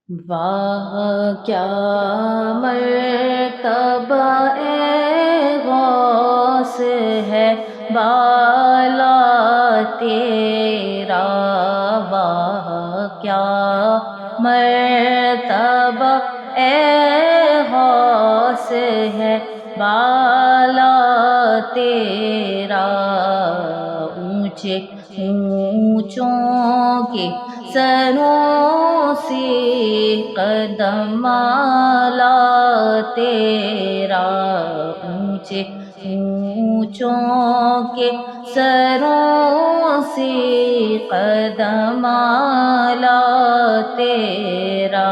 واہ کیا مرتبہ اے غوث ہے بالا تیرا، واہ کیا مرتبہ اے غوث ہے بالا تیرا، اونچے اونچوں کے سروں سے قدم اعلیٰ تیرا، اونچے اونچوں کے سروں سے قدم اعلیٰ تیرا،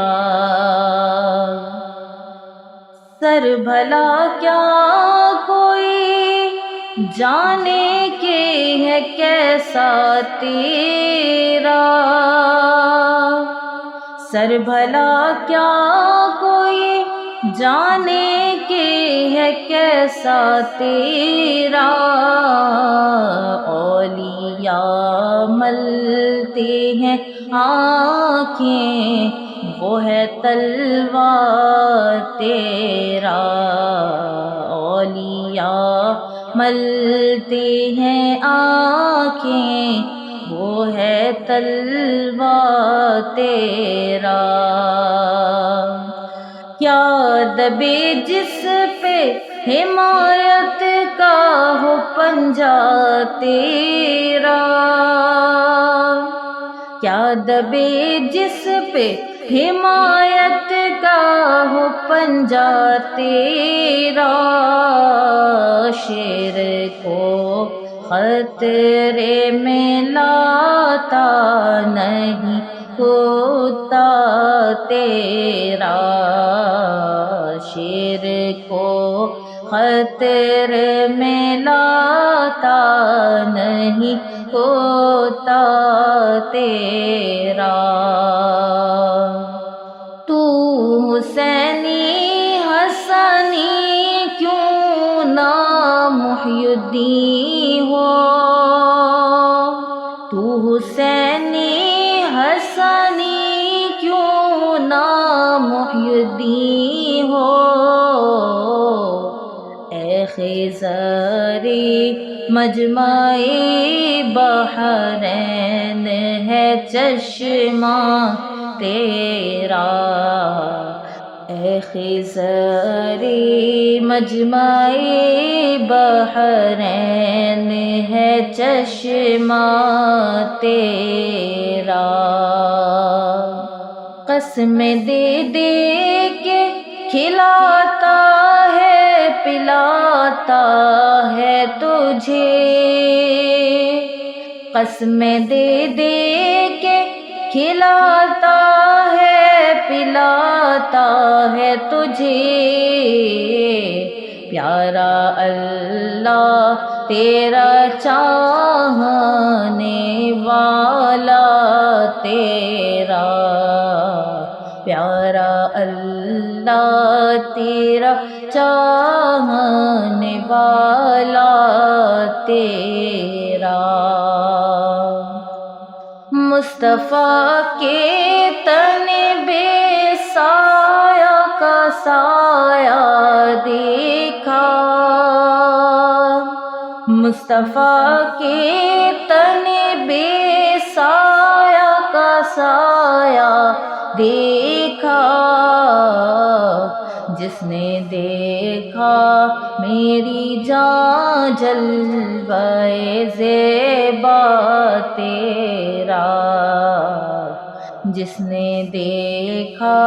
سر بھلا کیا کوئی جانے کے ہے کیسا تیرا، سر بھلا کیا کوئی جانے کے ہے کیسا تیرا، اولیاء ملتے ہیں آنکھیں وہ ہے تلوار تیرا، اولیاء ملتے ہیں آنکھیں وہ ہے تلوار تیرا، کیا دبے جس پہ حمایت کا ہو پنجہ تیرا، کیا دبے جس پہ حمایت کا ہو پنجہ تیرا، شیر کو خطرے میں لاتا نہیں ہوتا تیرا، شیر کو خطرے میں لاتا نہیں ہوتا تیرا، تو حسینی حسنی کیوں نہ محی الدین ہو، تو حسینی حسنی کیوں نہ محی الدین ہو، اے خضری مجمعِ بحرین ہے چشمہ تیرا، اے خضری مجمعِ بحرین ہے چشمہ تیرا، قسمیں دے دے کے کھلاتا ہے پلاتا ہے تجھے، قسمیں دے دے کے کھلاتا ہے پلاتا ہے تجھے، پیارا اللہ تیرا چاہنے والا تیرا، پیارا اللہ تیرا چاہنے والا تیرا، مصطفیٰ کے تن بے سایہ کا سایہ دیکھا، مصطفیٰ کے تن بے سایہ کا سایہ دیکھا، جس نے دیکھا میری جان جلوہ زیبا تیرا، جس نے دیکھا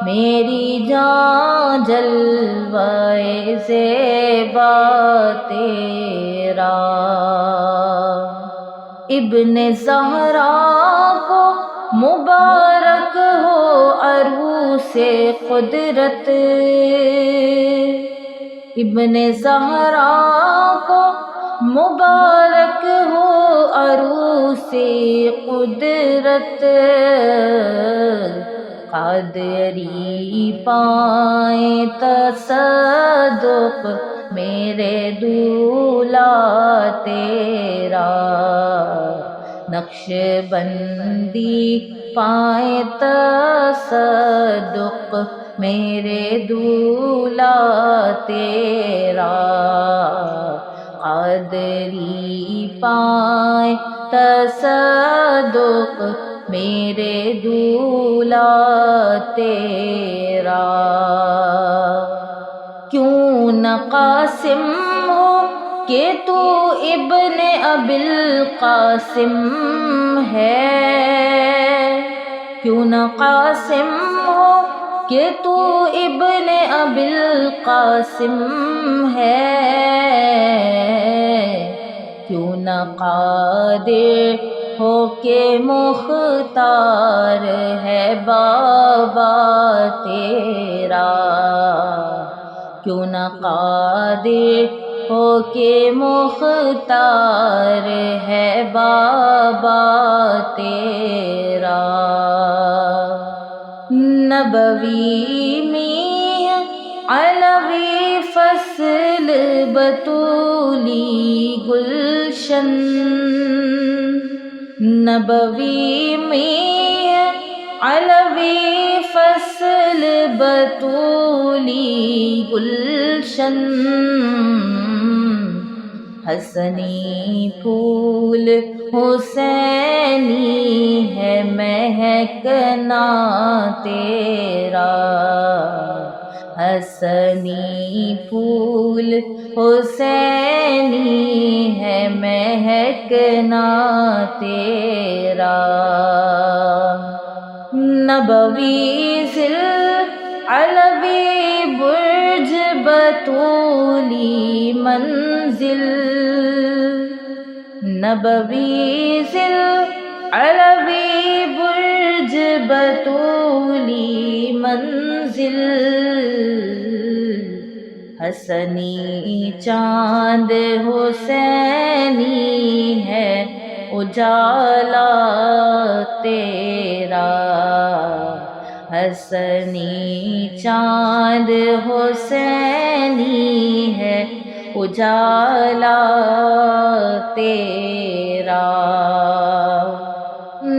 میری جان جلوہ زیبا تیرا، ابن زہرا کو مبارک ہو عروس قدرت، ابن زہرا کو مبارک ہو عروس قدرت، قادری پائیں تصدق میرے دولا تیرا، نقش بندی پائیں تصدق میرے دولا تیرا، قادری پائیں تصدق میرے دولا تیرا۔ کیوں نہ قاسم ہو کہ تو ابن ابی القاسم ہے، کیوں نہ قاسم ہو کہ تو ابن ابی القاسم ہے، کیوں نہ قادر ہو کہ مختار ہے بابا تیرا، کیوں نہ قادر ہو کہ مختار ہے بابا تیرا۔ نبوی میں علوی فصل بطولی گلشن، نبوی میں علوی فصل بطولی گلشن، حسنی پھول حسینی ہے مہکنا تیرا، حسنی پھول حسینی ہے مہکنا تیرا۔ نبوی ذل علوی برج بطولی منزل، نبوی ذل علوی برج بطولی منزل، حسنی چاند حسینی ہے اجالا تیرا، حسنی چاند حسینی ہے اجالا تیرا۔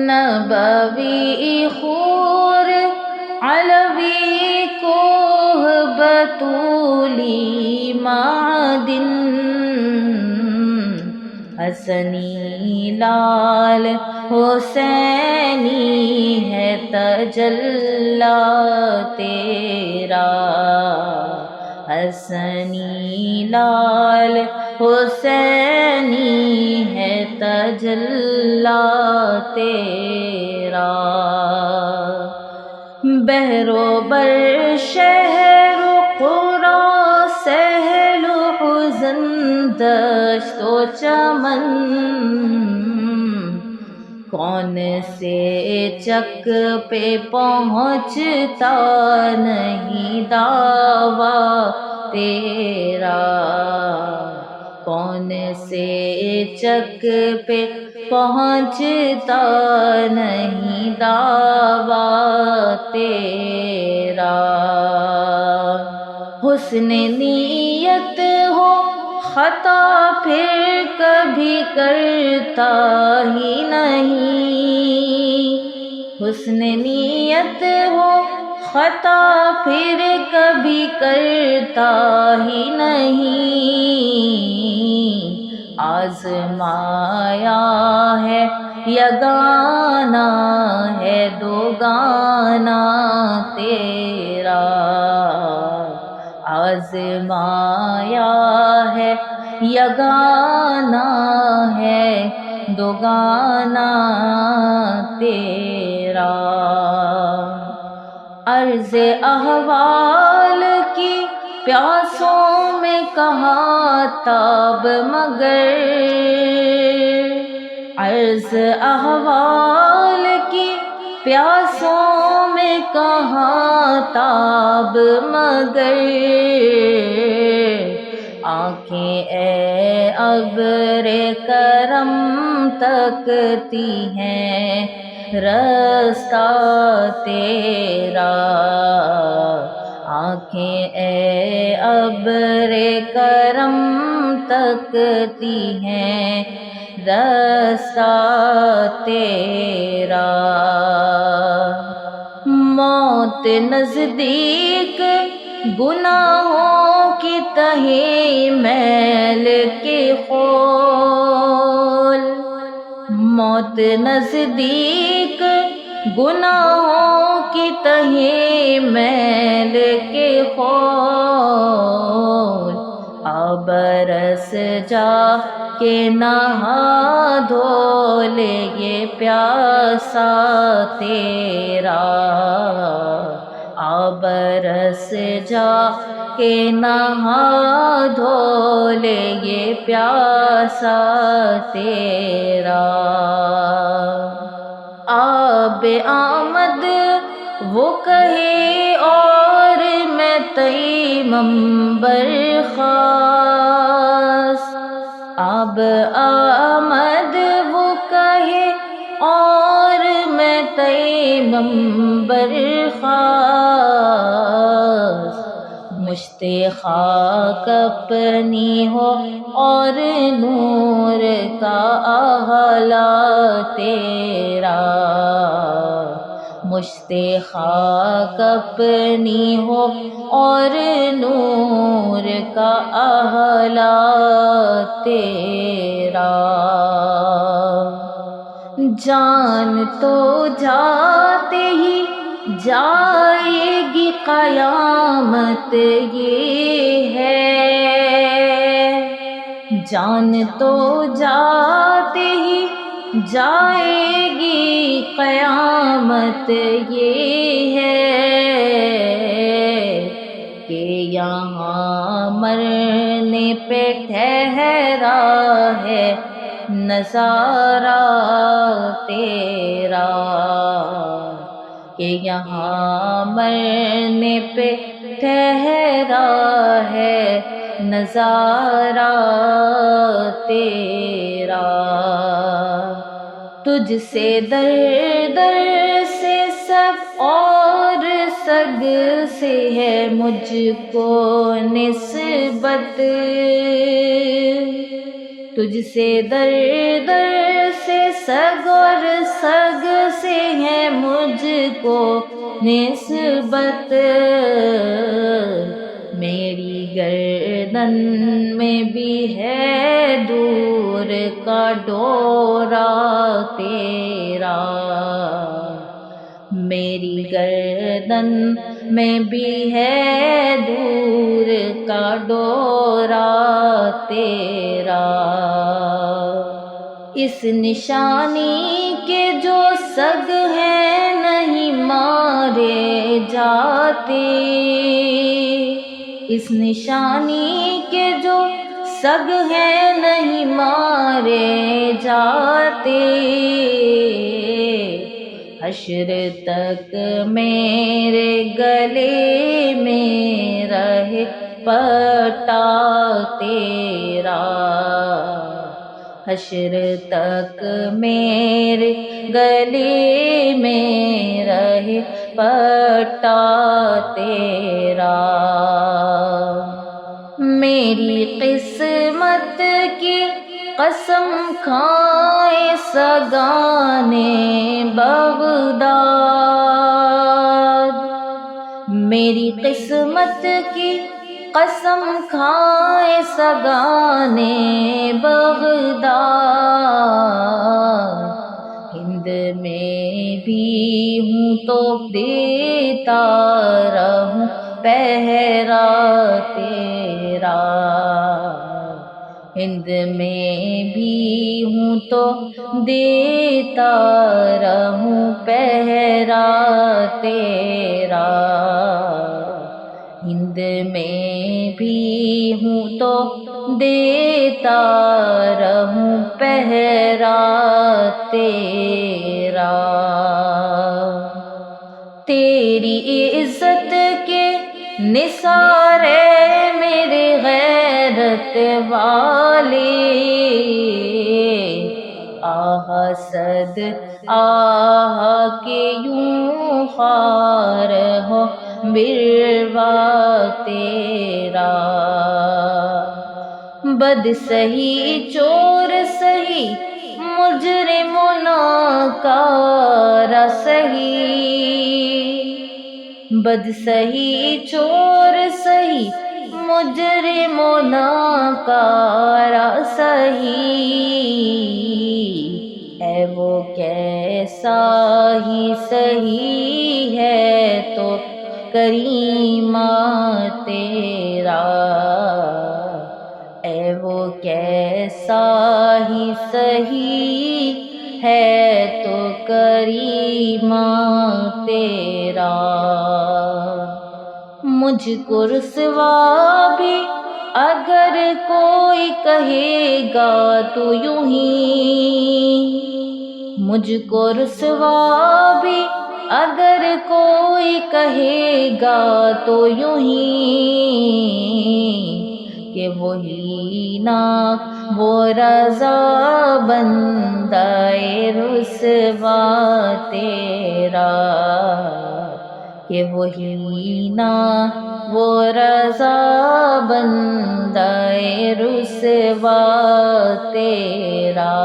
نبوی خور علوی کوہ بطولی معدن، حسنی لال حسینی ہے تجلی تیرا، حسنی لال حسینی ہے تجلی تیرا۔ بحر و بر شہر و قرا سہل و حزن دشت و چمن، کون سے چک پہ پہنچتا نہیں دعویٰ تیرا، کون سے چک پہ پہنچتا نہیں دعویٰ تیرا۔ حسن نیت ہو خطا پھر کبھی کرتا ہی نہیں، حسن نیت ہو خطا پھر کبھی کرتا ہی نہیں، آزمایا ہے یگانا ہے دوگانا تیرا، آزمایا ہے یگانا ہے دوگانا تیرا۔ عرض احوال کی پیاسوں میں کہاں تاب مگر، عرض احوال کی پیاسوں میں کہاں تاب مگر، آنکھیں اے ابر کرم تکتی ہیں رستہ تیرا، آنکھیں اے ابر کرم تکتی ہیں رستہ تیرا۔ موت نزدیک گناہوں کی تہی میل کے خول، موت نزدیک گناہوں کی تہی میل کے خول، برس جا کے نہا دھو لے یہ پیاسا تیرا، برس جا کے نہا دھو لے یہ پیاسا تیرا۔ آب آمد وہ کہے اور میں تیمم برخاست، آب آمد وہ کہے اور میں تیمم برخاست، مشت خاک اپنی ہو اور نور کا احلا تیرا، مشت خاک اپنی ہو اور نور کا احلا تیرا۔ جان تو جاتے ہی جائے گی قیامت یہ ہے، جان تو جاتے ہی جائے گی قیامت یہ ہے، کہ یہاں مرنے پہ ٹھہرا ہے نظارہ تیرا، کہ یہاں مرنے پہ ٹھہرا ہے نظارہ تیرا۔ تجھ سے در در سے سگ اور سگ سے ہے مجھ کو نسبت، تجھ سے در در سے سگ اور سگ سے ہے مجھ کو نسبت، میری گردن میں بھی ہے دور کا ڈورا تیرا، میری گردن میں بھی ہے دور کا ڈورا تیرا۔ اس نشانی کے جو سگ ہیں نہیں مارے جاتے، اس نشانی کے جو سگ ہیں نہیں مارے جاتے، حشر تک میرے گلے میں رہے پٹا تیرا، حشر تک میرے گلے میں رہے پٹا تیرا۔ میری قسمت کی قسم کھائے سگانے بغداد، میری قسمت کی قسم کھائے سگانے بغداد، ہند میں بھی ہوں تو دیتا رہوں پہرا تیرا، ہند میں بھی ہوں تو دیتا رہوں پہرا تیرا، ہند میں بھی ہوں تو دیتا رہوں پہرا تیرا۔ تیری عزت کے نثارے میرے غیرت والے، آہ صد آہ کے یوں خار ہو بروا تیرا، بد سہی چور سہی مجرم و ناکارہ سہی، بد سہی چور سہی مجرم و ناکارہ سہی ہے وہ کیسا ہی سہی ہے تو کریمہ تیرا، اے وہ کیسا ہی سہی ہے تو کریمہ تیرا۔ مجھ کو رسوا بھی اگر کوئی کہے گا تو یوں ہی، مجھ کو رسوا بھی اگر کوئی کہے گا تو یوں ہی، کہ وہی نا وہ رضا بندہ رسوا تیرا، کہ وہی نا وہ رضا بندہ رسوا تیرا۔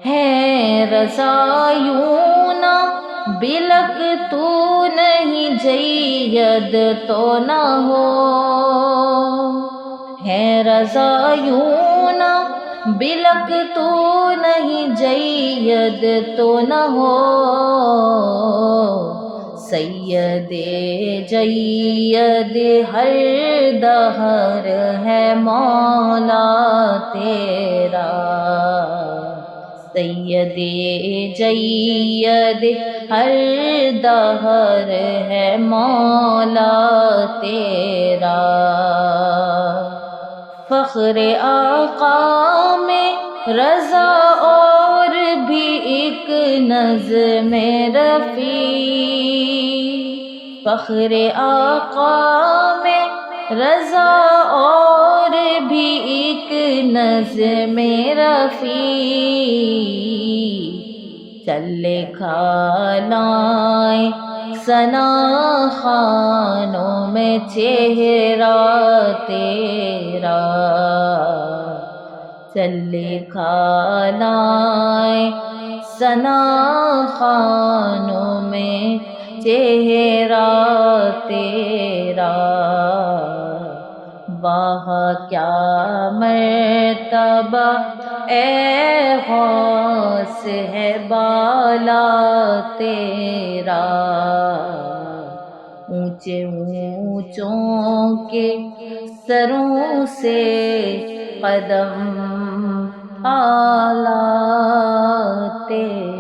ہے رضا یوں نہ بلک تو نہیں جید تو نہ ہو، ہے رضا یوں نہ بلک تو نہیں جید تو نہ ہو، سید جید ہر دہر ہے مولا تیرا، سید جید ہر دہر ہے مولا تیرا۔ فخر آقا میں رضا اور بھی ایک نظم رفیع، فخر آقا میں رضا اور بھی ایک نظم رفیع، چلے کھالائیں ثنا خوانوں میں چہرہ تیرا، چلے کھالائیں ثنا خوانوں میں چہرہ تیرا، واہ کیا مرتبہ اے غوث ہے بالا تیرا، اونچے اونچوں کے سروں سے قدم اعلیٰ تیرا۔